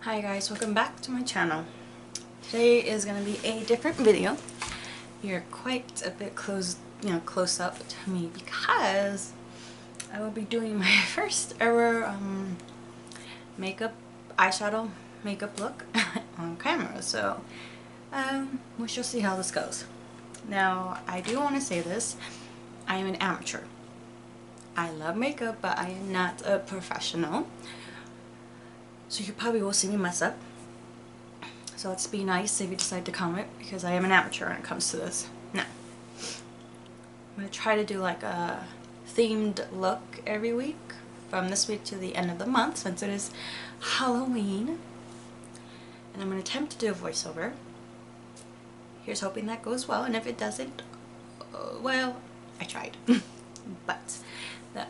Hi guys, welcome back to my channel. Today is going to be a different video. You're quite a bit close up to me because I will be doing my first ever eyeshadow makeup look on camera. So we shall see how this goes. Now I do want to say this, I am an amateur. I love makeup, but I am not a professional. So you probably will see me mess up. So let's be nice if you decide to comment, because I am an amateur when it comes to this. Now, I'm going to try to do like a themed look every week from this week to the end of the month, since it is Halloween. And I'm going to attempt to do a voiceover. Here's hoping that goes well, and if it doesn't, well, I tried. But the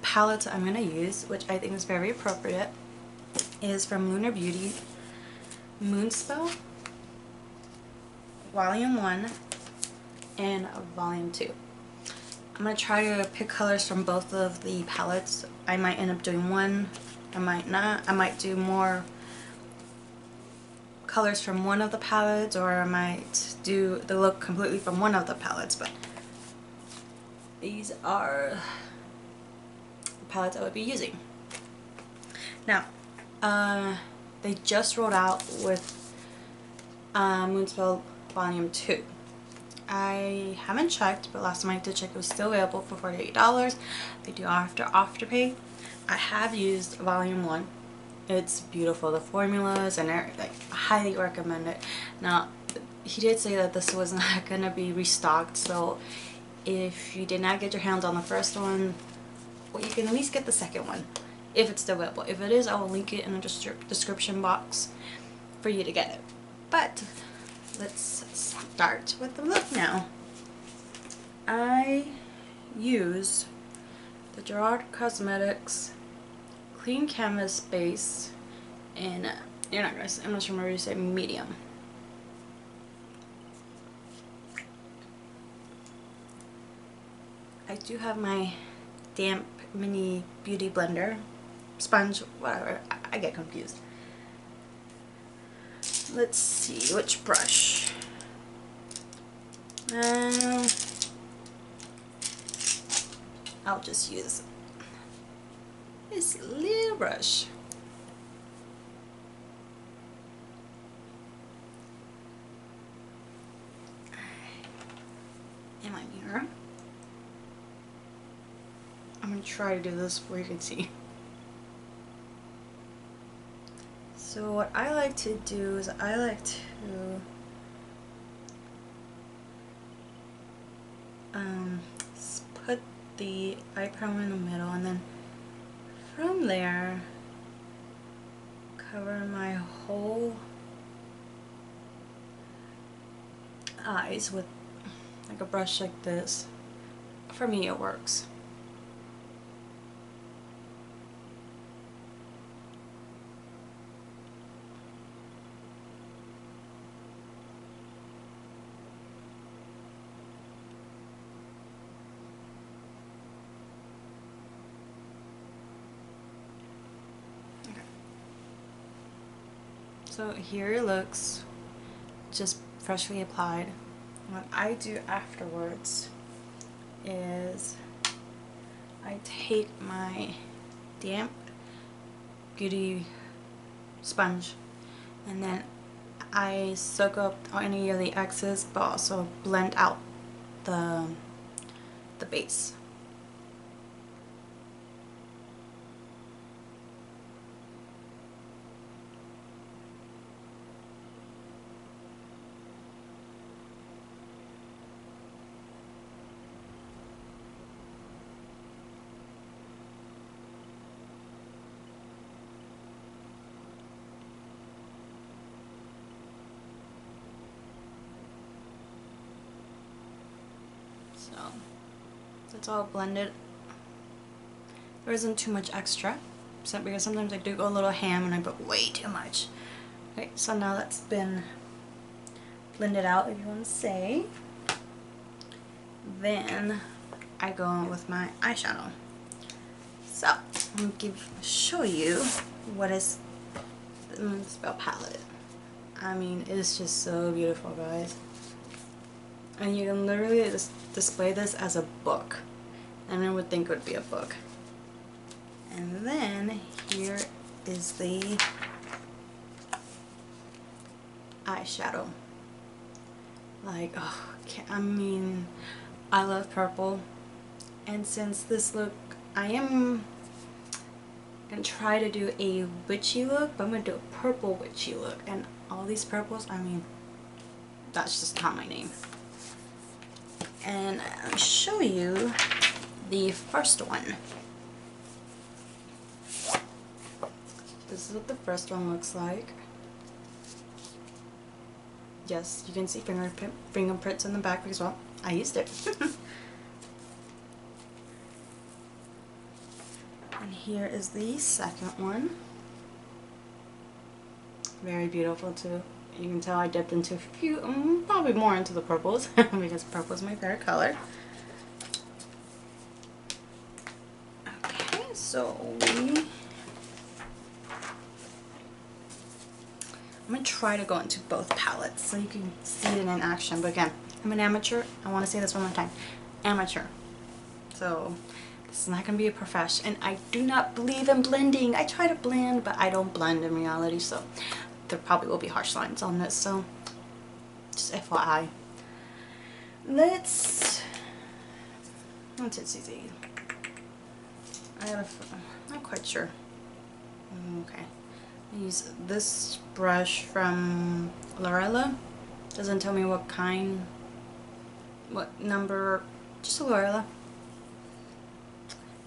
palette I'm going to use, which I think is very appropriate, is from Lunar Beauty Moonspell Volume 1 and Volume 2. I'm going to try to pick colors from both of the palettes. I might end up doing one, I might not. I might do more colors from one of the palettes, or I might do the look completely from one of the palettes, but these are the palettes I would be using. Now, they just rolled out with Moonspell Volume 2. I haven't checked, but last time I did check it was still available for $48. They do Afterpay. I have used Volume 1. It's beautiful, the formulas and everything. I highly recommend it. Now, he did say that this was not going to be restocked, so if you did not get your hands on the first one, well, you can at least get the second one if it's still available. If it is, I will link it in the description box for you to get it. But let's start with the look now. I use the Gerard Cosmetics Clean Canvas base in, I'm not sure remember you say medium. I do have my damp mini beauty blender, sponge, whatever, I get confused. Let's see which brush. I'll just use this little brush. In my mirror. I'm going to try to do this where you can see. So what I like to do is I like to put the eyebrow in the middle, and then from there cover my whole eyes with like a brush like this. For me it works. So here it looks just freshly applied. What I do afterwards is I take my damp beauty sponge and then I soak up any of the excess, but also blend out the base. So it's all blended. There isn't too much extra, except because sometimes I do go a little ham and I put way too much. Okay, so now that's been blended out, if you want to say. Then I go in with my eyeshadow. So I'm going to show you what is spell palette. I mean, it's just so beautiful, guys. And you can literally just display this as a book. And I would think it would be a book. And then here is the eyeshadow. Like, oh, I mean, I love purple. And since this look, I am gonna try to do a witchy look, but I'm gonna do a purple witchy look. And all these purples, I mean, that's just not my name. And I'll show you the first one. This is what the first one looks like. Yes, you can see fingerprints in the back as well. I used it. And here is the second one. Very beautiful too. You can tell I dipped into a few, probably more into the purples because purple is my favorite color. Okay, so I'm going to try to go into both palettes so you can see it in action. But again, I'm an amateur. I want to say this one more time. Amateur. So this is not going to be a profession. And I do not believe in blending. I try to blend, but I don't blend in reality. So there probably will be harsh lines on this. So just FYI. Let's see. I'm not quite sure. Okay. I use this brush from Lorella. Doesn't tell me what kind, what number, just a Lorella.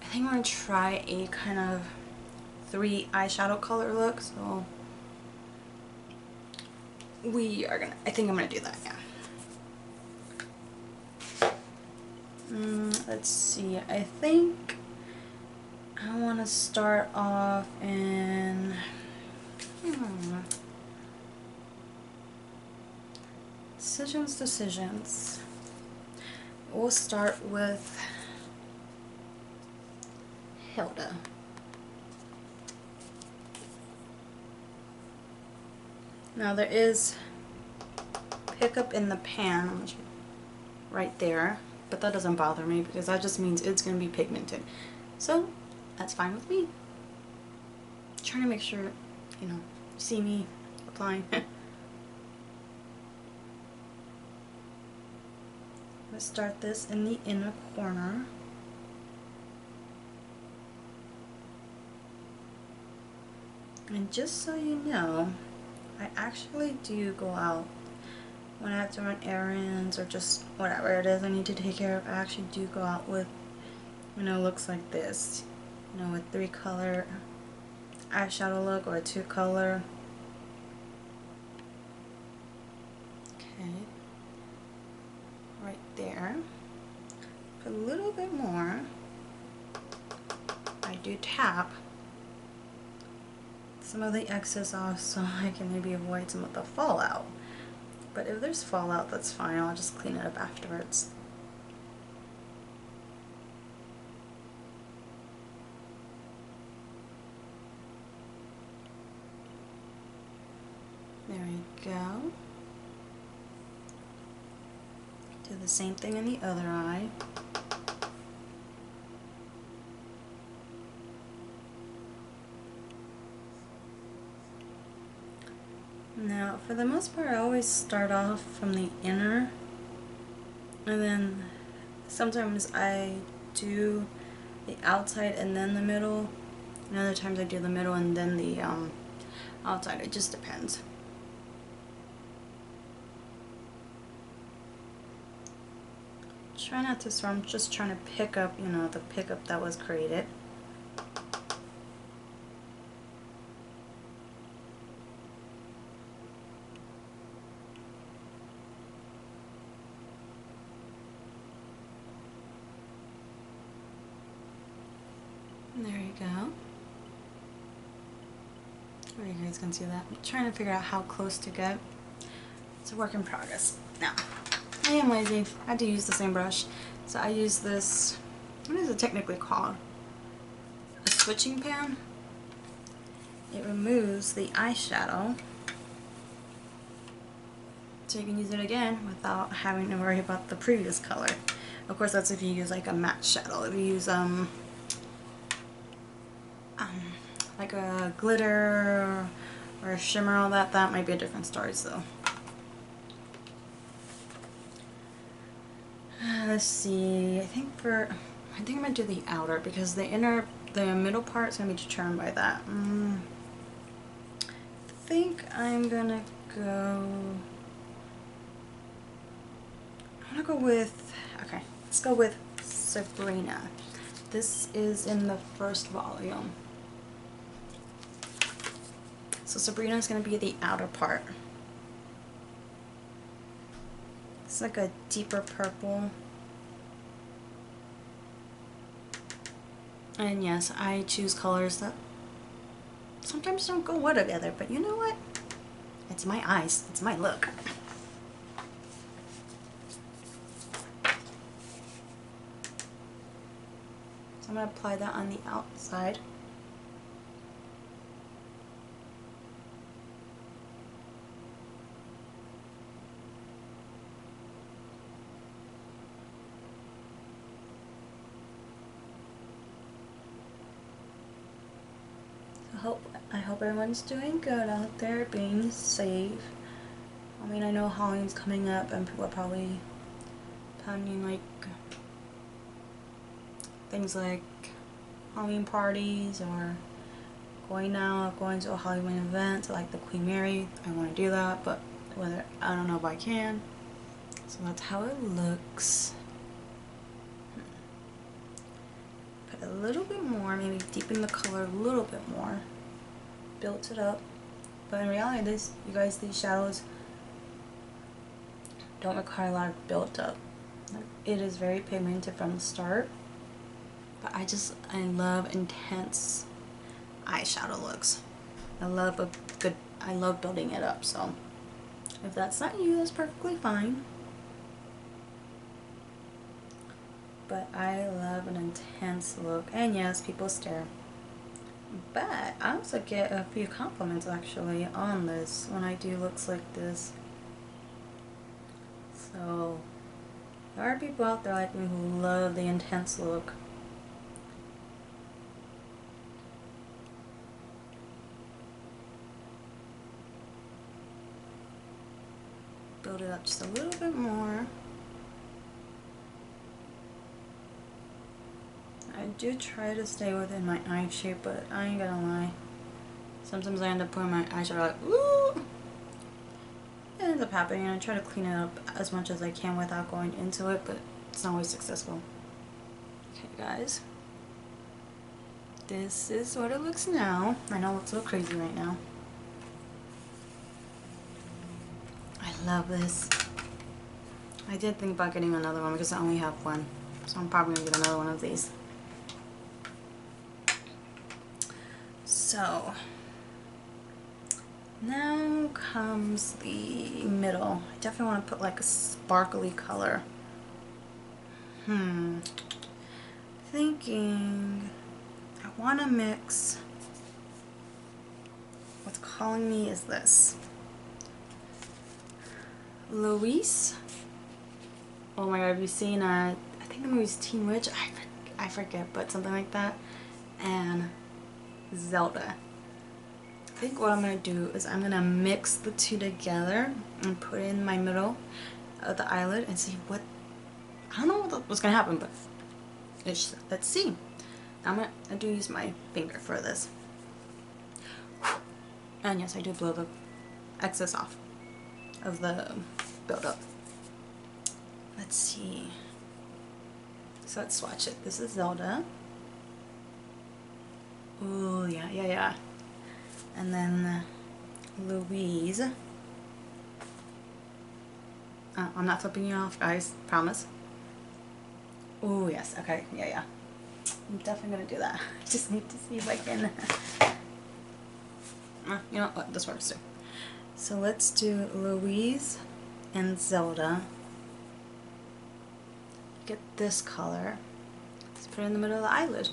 I think I'm going to try a kind of 3 eyeshadow color look, so I think I'm going to do that, yeah. Let's see, I think I want to start off in decisions. We'll start with Hilda. Now there is pickup in the pan right there, but that doesn't bother me because that just means it's going to be pigmented. So that's fine with me. Trying to make sure, you know, see me applying. Let's start this in the inner corner. And just so you know, I actually do go out when I have to run errands or just whatever it is I need to take care of. I actually do go out with, you know, looks like this, you know, a 3-color eyeshadow look or a 2-color. Okay, right there. Put a little bit more. I do tap some of the excess off so I can maybe avoid some of the fallout. But if there's fallout, that's fine. I'll just clean it up afterwards. There we go. Do the same thing in the other eye. Now, for the most part, I always start off from the inner, and then sometimes I do the outside and then the middle, and other times I do the middle and then the outside. It just depends. Try not to, so I'm just trying to pick up, you know, the pickup that was created. There you go. Or you guys can see that. I'm trying to figure out how close to get. It's a work in progress. Now, I am lazy. I had to use the same brush. So I use this, what is it technically called? A switching pan. it removes the eyeshadow, so you can use it again without having to worry about the previous color. Of course, that's if you use like a matte shadow. If you use like a glitter or a shimmer, all that might be a different story. So let's see. I think I'm gonna do the outer because the middle part is gonna be determined by that. I think I'm gonna go. I'm gonna go with. Okay, let's go with Sabrina. This is in the first volume. So Sabrina is going to be the outer part. It's like a deeper purple. And yes, I choose colors that sometimes don't go well together, but you know what? It's my eyes. It's my look. So I'm going to apply that on the outside. I hope everyone's doing good out there, being safe. I mean, I know Halloween's coming up and people are probably planning like things like Halloween parties or going out, going to a Halloween event like the Queen Mary. I want to do that, but I don't know if I can. So that's how it looks. Put a little bit more, maybe deepen the color a little bit more. Built it up, but in reality, you guys, these shadows don't require a lot of built up. It is very pigmented from the start, but I love intense eyeshadow looks. I love building it up. So if that's not you, that's perfectly fine. But I love an intense look, and yes, people stare. But I also get a few compliments actually on this when I do looks like this. So there are people out there like me who love the intense look. Build it up just a little bit more. I do try to stay within my eye shape, but I ain't gonna lie. Sometimes I end up putting my eyeshadow like, ooh! It ends up happening, and I try to clean it up as much as I can without going into it, but it's not always successful. Okay, guys. This is what it looks now. I know it looks a little crazy right now. I love this. I did think about getting another one because I only have one. So I'm probably gonna get another one of these. So now comes the middle. I definitely want to put like a sparkly color. Thinking I want to mix. What's calling me is this. Louise. Oh my god, have you seen I think the movie's Teen Witch? I forget, but something like that. And Zelda. I think what I'm going to do is I'm going to mix the two together and put it in my middle of the eyelid and see what, I don't know what's going to happen, but let's see. I do use my finger for this. And yes, I do blow the excess off of the buildup. Let's see. So let's swatch it. This is Zelda. Ooh, yeah. And then Louise. I'm not flipping you off, guys. Promise. Ooh, yes. Okay. Yeah. I'm definitely gonna do that. I just need to see if I can. You know what? This works too. So let's do Louise and Zelda. Get this color. Let's put it in the middle of the eyelid.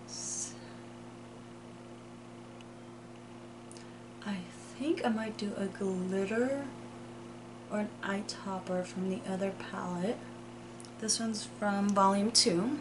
It's, I think I might do a glitter or an eye topper from the other palette. This one's from Volume 2.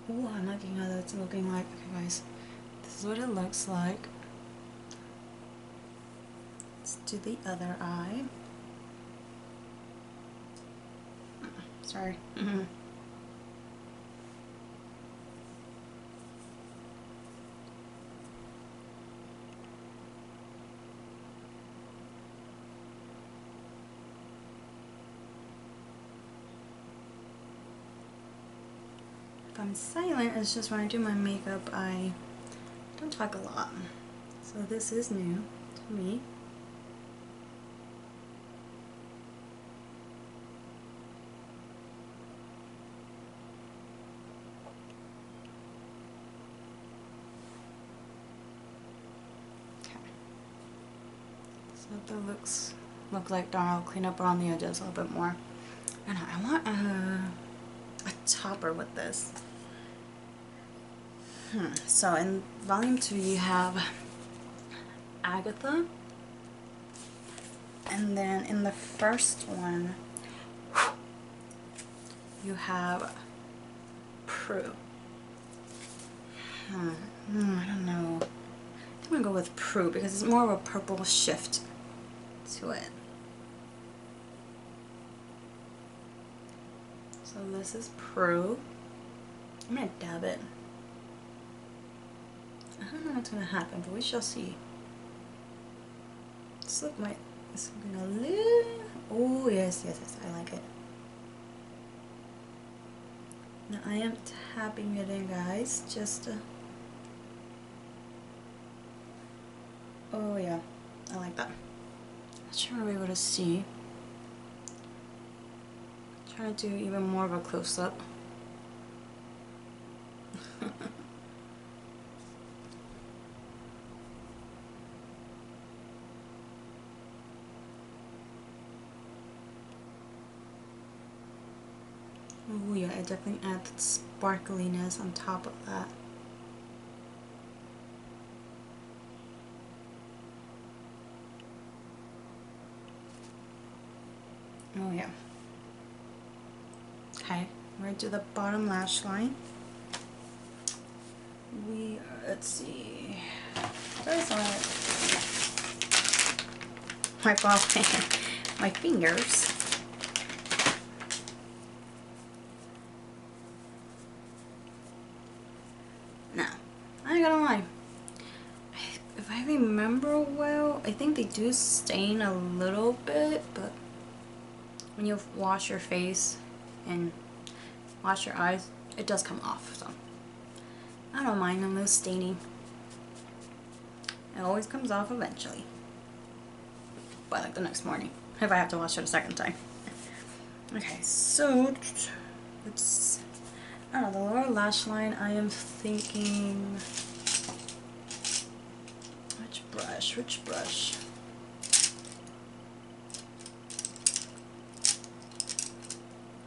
Oh, I'm liking how that's looking like. Okay guys, this is what it looks like. Let's do the other eye. Sorry. If I'm silent, it's just when I do my makeup, I don't talk a lot. So this is new to me. Okay. So that look like darn. I'll clean up around the edges a little bit more. And I want a topper with this. So in Volume 2 you have Agatha, and then in the first one you have Prue. I don't know. I think I'm gonna go with Prue because it's more of a purple shift to it. So this is Prue. I'm gonna dab it. I don't know what's gonna happen, but we shall see. This look might. It's looking a little. Oh yes, I like it. Now I am tapping it in, guys, just to. Oh yeah, I like that. Not sure we'll be able to see. Try to do even more of a close-up. Oh yeah, it definitely adds sparkliness on top of that. Oh yeah. Okay, we're going to do the bottom lash line. Let's see. Where's my fingers. Now, I gotta lie. If I remember well, I think they do stain a little bit, but when you wash your face and wash your eyes, it does come off, so I don't mind a little staining. It always comes off eventually, by like the next morning, if I have to wash it a second time. Okay, so let's, I don't know, the lower lash line, I am thinking, which brush?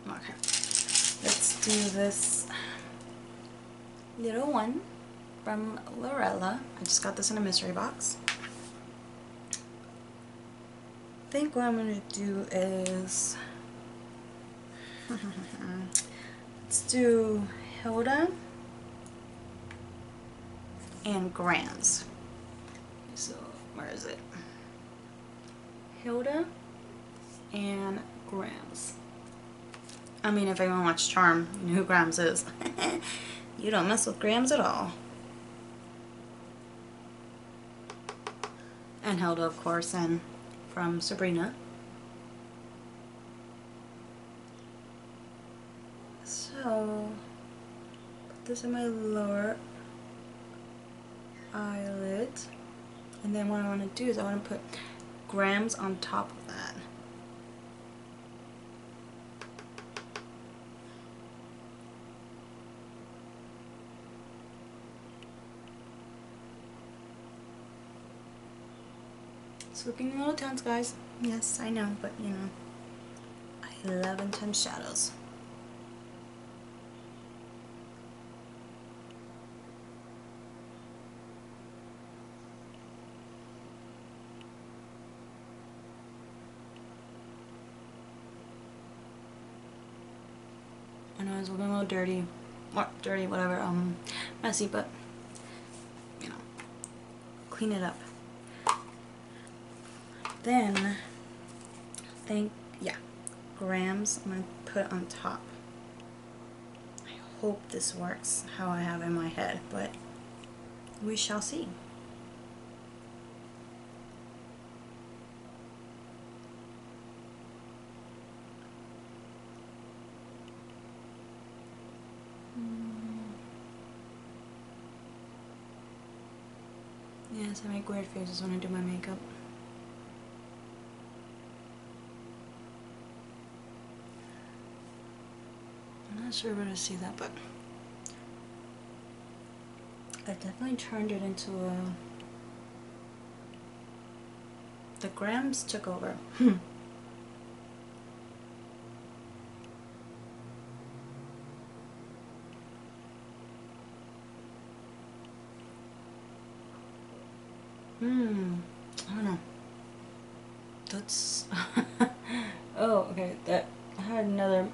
Okay, let's do this little one from Lorella. I just got this in a mystery box. I think what I'm going to do is let's do Hilda and Grams. So where is it? Hilda and Grams. I mean, if anyone watched Charm, you know who Grams is. You don't mess with Grams at all. And Hilda, of course, and from Sabrina. So, put this in my lower eyelid. And then what I want to do is I want to put Grams on top of that. It's looking a little tense, guys. Yes, I know, but you know, I love intense shadows. I know it's looking a little dirty, whatever, messy, but you know, clean it up. Then, yeah, grams I'm gonna put on top. I hope this works how I have in my head, but we shall see. Yes, I make weird faces when I do my makeup. I'm not sure where to see that, but I definitely turned it into a... The grams took over. I don't know. That's... oh, okay, that... I had another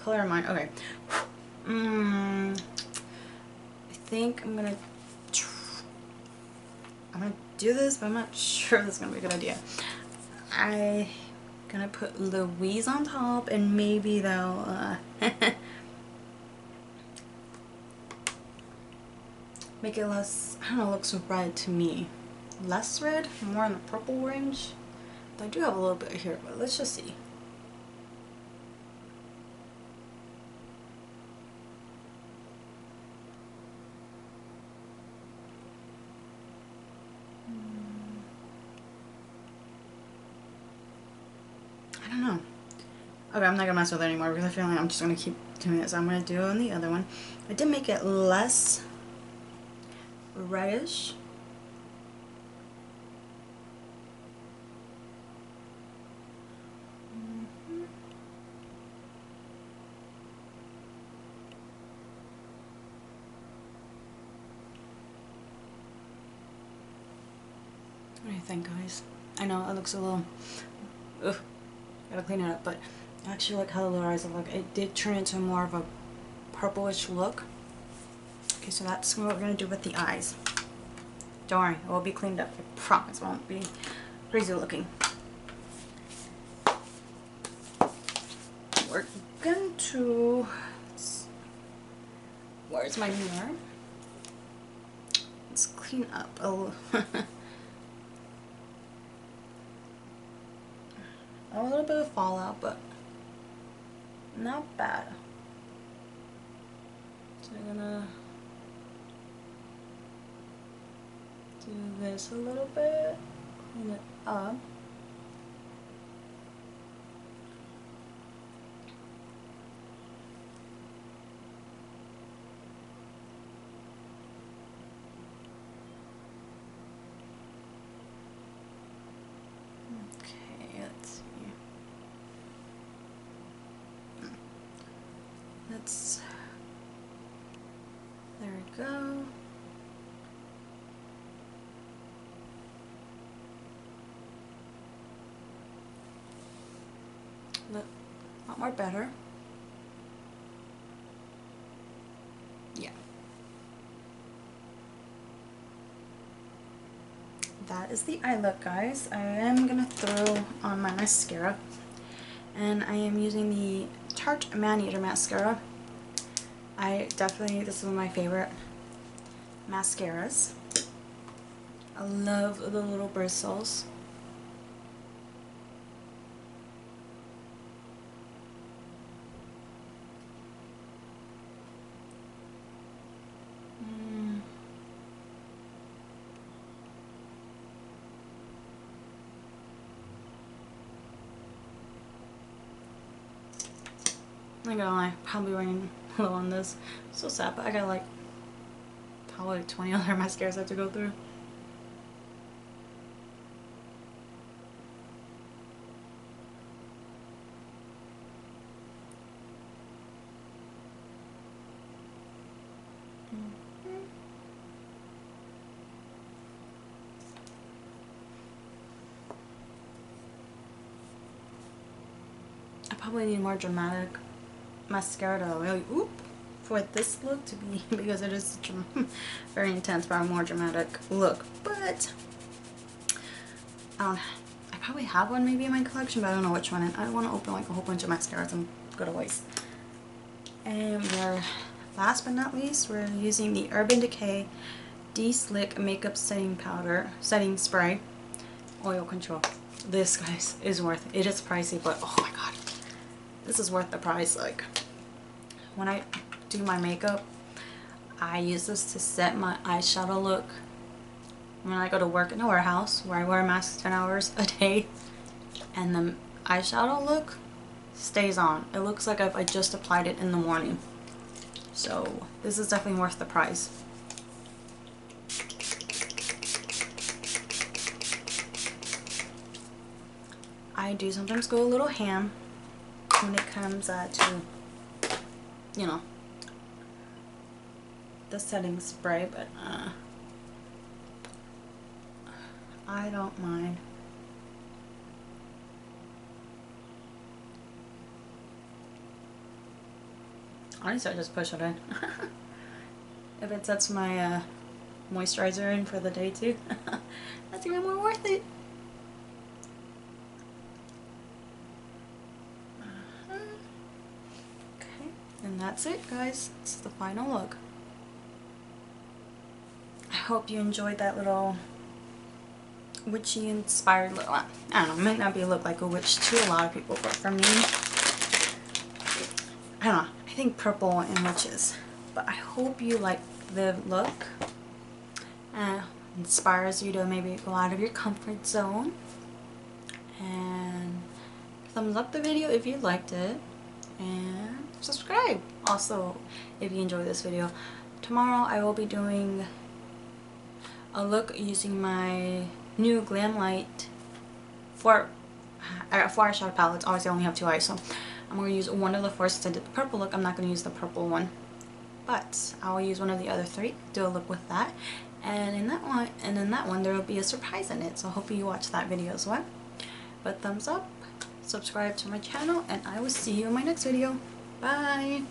color in mind. Okay. I think I'm gonna do this, but I'm not sure if this is gonna be a good idea. I'm gonna put Louise on top, and maybe they'll make it less, I don't know, looks red to me. Less red, more in the purple range. But I do have a little bit here, but let's just see. I don't know. Okay, I'm not gonna mess with it anymore because I feel like I'm just gonna keep doing this. I'm gonna do it on the other one. I did make it less reddish. What do you think, guys? I know it looks a little... Ugh, gotta clean it up, but I actually like how the little eyes look. It did turn into more of a purplish look. Okay, so that's what we're gonna do with the eyes. Don't worry, it will be cleaned up. I promise it won't be crazy looking. We're going to... Where's my mirror? Let's clean up a little. A little bit of fallout, but not bad. So I'm gonna do this a little bit, clean it up. Okay, let's see. There we go. Look, a lot more better. Yeah. That is the eye look, guys. I am gonna throw on my mascara, and I am using the Tarte Man-Eater mascara. This is one of my favorite mascaras. I love the little bristles. I'm not gonna lie, probably running low on this. So sad, but I got like probably 20 other mascaras I have to go through. probably need more dramatic mascara to really, for this look to be, because it is such a very intense but more dramatic look. But I probably have one maybe in my collection, but I don't know which one, and I don't want to open like a whole bunch of mascaras and go to waste. And last but not least, we're using the Urban Decay De-Slick Makeup Setting Spray Oil Control. This, guys, is worth it. It is pricey, but oh my god, this is worth the price. Like, when I do my makeup, I use this to set my eyeshadow look when I go to work in a warehouse where I wear a mask 10 hours a day, and the eyeshadow look stays on. It looks like I just applied it in the morning. So this is definitely worth the price. I do sometimes go a little ham when it comes to, you know, the setting spray, but I don't mind. Honestly, I just push it in. If it sets my moisturizer in for the day too, that's even more worth it. Okay, and that's it, guys. This is the final look. I hope you enjoyed that little witchy inspired look. I don't know, it might not be a look like a witch to a lot of people, but for me, I don't know, I think purple and witches. But I hope you like the look. Inspires you to maybe go out of your comfort zone. And thumbs up the video if you liked it. And subscribe also if you enjoyed this video. Tomorrow I will be doing a look using my new Glam Light four eyeshadow palettes. Obviously I only have 2 eyes, so I'm going to use one of the 4 since I did the purple look. I'm not going to use the purple one, but I will use one of the other 3, do a look with that, and in that one there will be a surprise in it, so hopefully you watch that video as well. But thumbs up, subscribe to my channel, and I will see you in my next video. Bye!